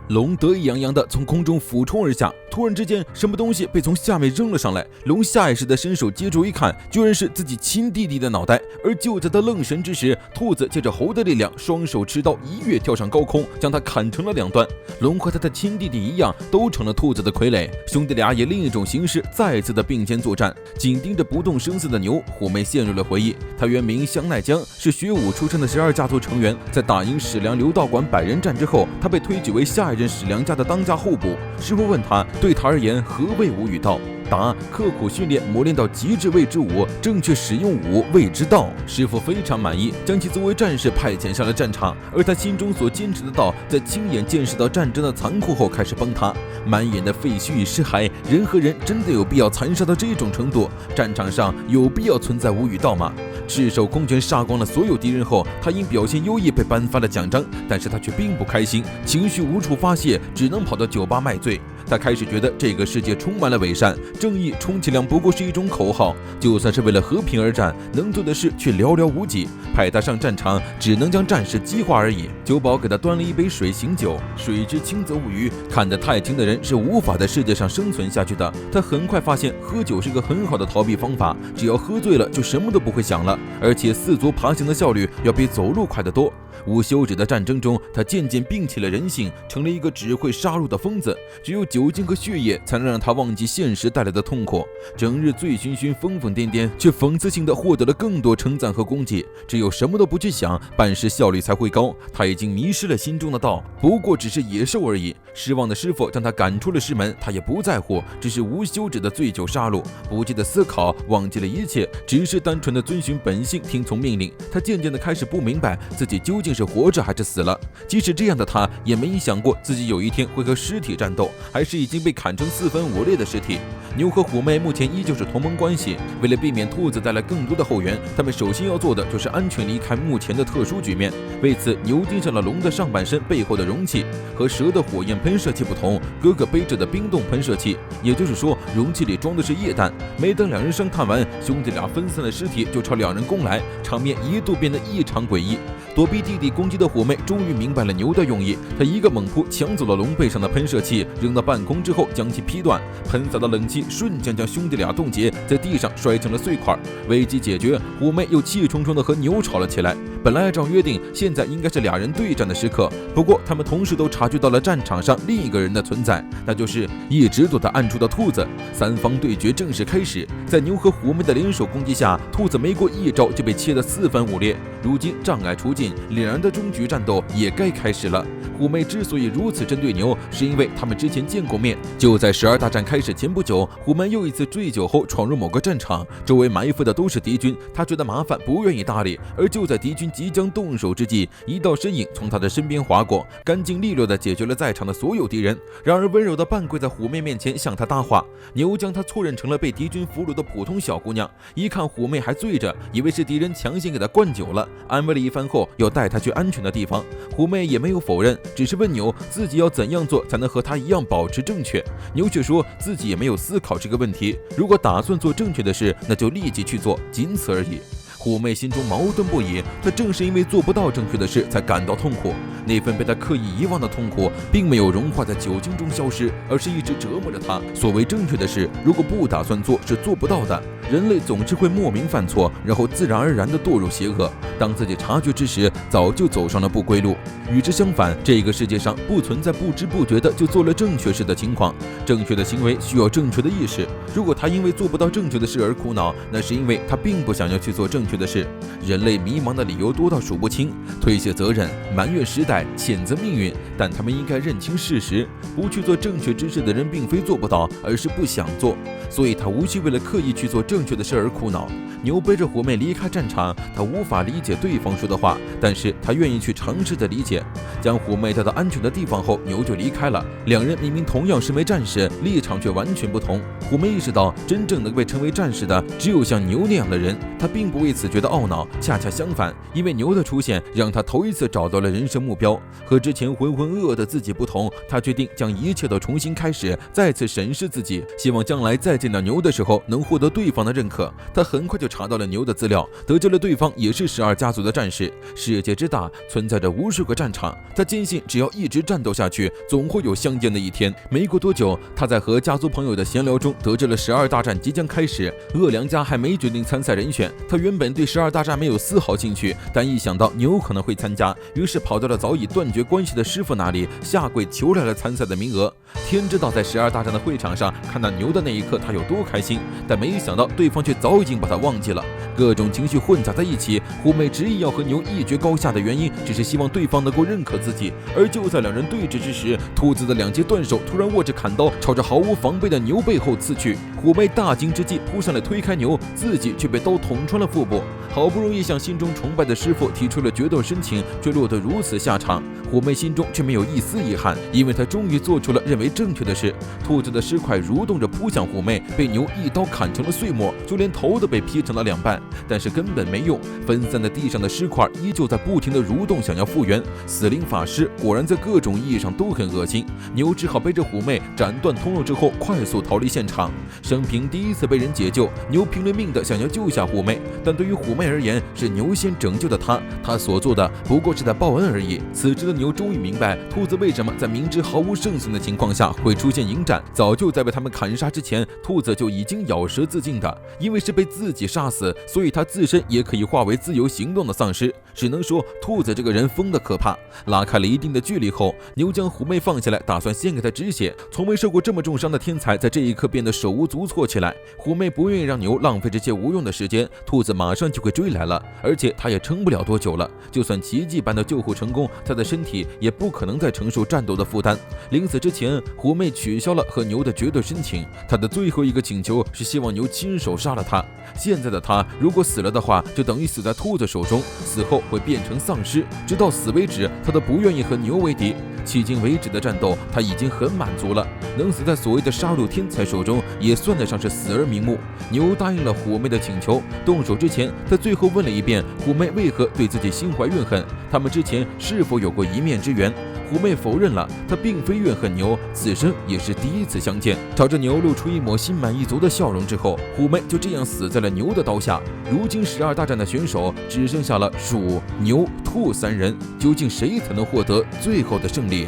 龙得意洋洋地从空中俯冲而下，突然之间，什么东西被从下面扔了上来。龙下意识地伸手接住一看，居然是自己亲弟弟的脑袋。而就在他愣神之时，兔子借着猴的力量，双手持刀一跃跳上高空，将他砍成了两段。龙和他的亲弟弟一样，都成了兔子的傀儡。兄弟俩以另一种形式再次的并肩作战。紧盯着不动声色的牛，虎妹陷入了回忆。他原名香奈江，是学武出身的12家族成员。在打赢史良刘道馆百人战之后，他被推举为下一任史良家的当家候补。师傅问他，对他而言何谓武与道？答：刻苦训练磨练到极致谓之武，正确使用武谓之道。师傅非常满意，将其作为战士派遣上了战场。而他心中所坚持的道，在亲眼见识到战争的残酷后开始崩塌。满眼的废墟与尸骸，人和人真的有必要残杀到这种程度？战场上有必要存在武与道吗？赤手空拳杀光了所有敌人后，他因表现优异被颁发了奖章，但是他却并不开心，情绪无处发泄，只能跑到酒吧卖醉。他开始觉得这个世界充满了伪善，正义充其量不过是一种口号，就算是为了和平而战，能做的事却寥寥无几。派他上战场，只能将战士激化而已。酒保给他端了一杯水醒酒，水之清则无鱼，看得太清的人是无法在世界上生存下去的。他很快发现喝酒是个很好的逃避方法，只要喝醉了就什么都不会想了，而且四足爬行的效率要比走路快得多。无休止的战争中，他渐渐摒弃了人性，成了一个只会杀戮的疯子。只有酒精和血液才能让他忘记现实带来的痛苦。整日醉醺醺疯疯癫癫，却讽刺性的获得了更多称赞和功绩。只有什么都不去想，办事效率才会高。他已经迷失了心中的道，不过只是野兽而已。失望的师傅将他赶出了师门，他也不在乎，只是无休止的醉酒杀戮，不计的思考，忘记了一切，只是单纯的遵循本性，听从命令。他渐渐的开始不明白自己究竟是活着还是死了。即使这样的他，也没想过自己有一天会和尸体战斗，还是已经被砍成4分5裂的尸体。牛和虎妹目前依旧是同盟关系，为了避免兔子带来更多的后援，他们首先要做的就是安全离开目前的特殊局面。为此，牛盯上了龙的上半身背后的容器。和蛇的火焰喷射器不同，哥哥背着的冰冻喷射器，也就是说容器里装的是液弹。没等两人商谈完，兄弟俩分散了尸体就朝两人攻来，场面一度变得异常诡异。躲避弟弟攻击的虎妹终于明白了牛的用意，他一个猛扑抢走了龙背上的喷射器，扔到半空之后将其劈断，喷洒的冷气瞬间将兄弟俩冻结，在地上摔成了碎块。危机解决，虎妹又气冲冲地和牛吵了起来。本来按照约定，现在应该是俩人对战的时刻，不过他们同时都察觉到了战场上另一个人的存在，那就是一直躲在暗处的兔子。三方对决正式开始，在牛和虎妹的联手攻击下，兔子没过一招就被切得4分5裂。如今障碍除尽，两人的终局战斗也该开始了。虎妹之所以如此针对牛，是因为他们之前见过面。就在12大战开始前不久，虎妹又一次醉酒后闯入某个战场，周围埋伏的都是敌军，他觉得麻烦，不愿意搭理。而就在敌军即将动手之际，一道身影从他的身边划过，干净利落地解决了在场的所有敌人。然而温柔地半跪在虎妹面前向他搭话。牛将他错认成了被敌军俘虏的普通小姑娘，一看虎妹还醉着，以为是敌人强行给她灌酒了，安慰了一番后要带她去安全的地方。虎妹也没有否认，只是问牛自己要怎样做才能和他一样保持正确。牛却说自己也没有思考这个问题，如果打算做正确的事，那就立即去做，仅此而已。虎妹心中矛盾不已，她正是因为做不到正确的事才感到痛苦。那份被她刻意遗忘的痛苦，并没有融化在酒精中消失，而是一直折磨着她。所谓正确的事，如果不打算做，是做不到的。人类总是会莫名犯错，然后自然而然地堕入邪恶。当自己察觉之时，早就走上了不归路。与之相反，这个世界上不存在不知不觉的就做了正确事的情况。正确的行为需要正确的意识。如果他因为做不到正确的事而苦恼，那是因为他并不想要去做正确的事。人类迷茫的理由多到数不清，推卸责任，埋怨时代，谴责命运，但他们应该认清事实，不去做正确之事的人并非做不到，而是不想做。所以他无需为了刻意去做正确的事而苦恼。牛背着虎妹离开战场，他无法理解对方说的话，但是他愿意去尝试着理解。将虎妹带到安全的地方后，牛就离开了。两人明明同样身为战士，立场却完全不同。虎妹意识到，真正能被称为战士的，只有像牛那样的人。他并不为此觉得懊恼，恰恰相反，因为牛的出现，让他头一次找到了人生目标。标。和之前浑浑噩噩的自己不同，他决定将一切都重新开始，再次审视自己，希望将来再见到牛的时候能获得对方的认可。他很快就查到了牛的资料，得知了对方也是12家族的战士。世界之大，存在着无数个战场，他坚信只要一直战斗下去，总会有相见的一天。没过多久，他在和家族朋友的闲聊中得知了12大战即将开始，鄂良家还没决定参赛人选。他原本对12大战没有丝毫兴趣，但一想到牛可能会参加，于是跑到了早已断绝关系的师傅那里，下跪求来了参赛的名额。天知道在12大战的会场上看到牛的那一刻他有多开心，但没想到对方却早已经把他忘记了。各种情绪混杂在一起，虎妹执意要和牛一决高下的原因，只是希望对方能够认可自己。而就在两人对峙之时，兔子的2截断手突然握着砍刀，朝着毫无防备的牛背后刺去。虎妹大惊之际扑上来推开牛，自己却被刀捅穿了腹部。好不容易向心中崇拜的师傅提出了决斗申请，却落得如此下场。虎妹心中却没有一丝遗憾，因为她终于做出了认为正确的事。兔子的尸块蠕动着扑向虎妹，被牛一刀砍成了碎末，就连头都被劈成了2半，但是根本没用，分散在地上的尸块依旧在不停的蠕动，想要复原。死灵法师果然在各种意义上都很恶心，牛只好背着虎妹斩断通路之后快速逃离现场。生平第一次被人解救，牛拼了命的想要救下虎妹，但对于虎妹而言，是牛先拯救的他所做的不过是在报恩而已。此时的牛终于明白，兔子为什么在明知毫无胜算的情况下会出现迎战。早就在被他们砍杀之前，兔子就已经咬舌自尽的，因为是被自己杀死，所以他自身也可以化为自由行动的丧尸。只能说兔子这个人疯得可怕。拉开了一定的距离后，牛将虎妹放下来，打算先给她止血。从未受过这么重伤的天才在这一刻变得手无足措起来。虎妹不愿意让牛浪费这些无用的时间，兔子马上就会追来了，而且他也撑不了多久了。就算奇迹般的救护成功，他的身体也不可能再承受战斗的负担。临死之前，虎妹取消了和牛的决斗申请，他的最后一个请求是希望牛亲手杀了他。现在的他如果死了的话，就等于死在兔子手中，死后会变成丧尸，直到死为止，他都不愿意和牛为敌。迄今为止的战斗，他已经很满足了，能死在所谓的杀戮天才手中，也算得上是死而瞑目。牛答应了虎妹的请求，动手之前，他最后问了一遍虎妹为何对自己心怀怨恨，他们之前是否有过一面之缘。虎妹否认了，她并非怨恨牛，此生也是第一次相见。朝着牛露出一抹心满意足的笑容之后，虎妹就这样死在了牛的刀下。如今12大战的选手只剩下了鼠、牛、兔3人，究竟谁才能获得最后的胜利？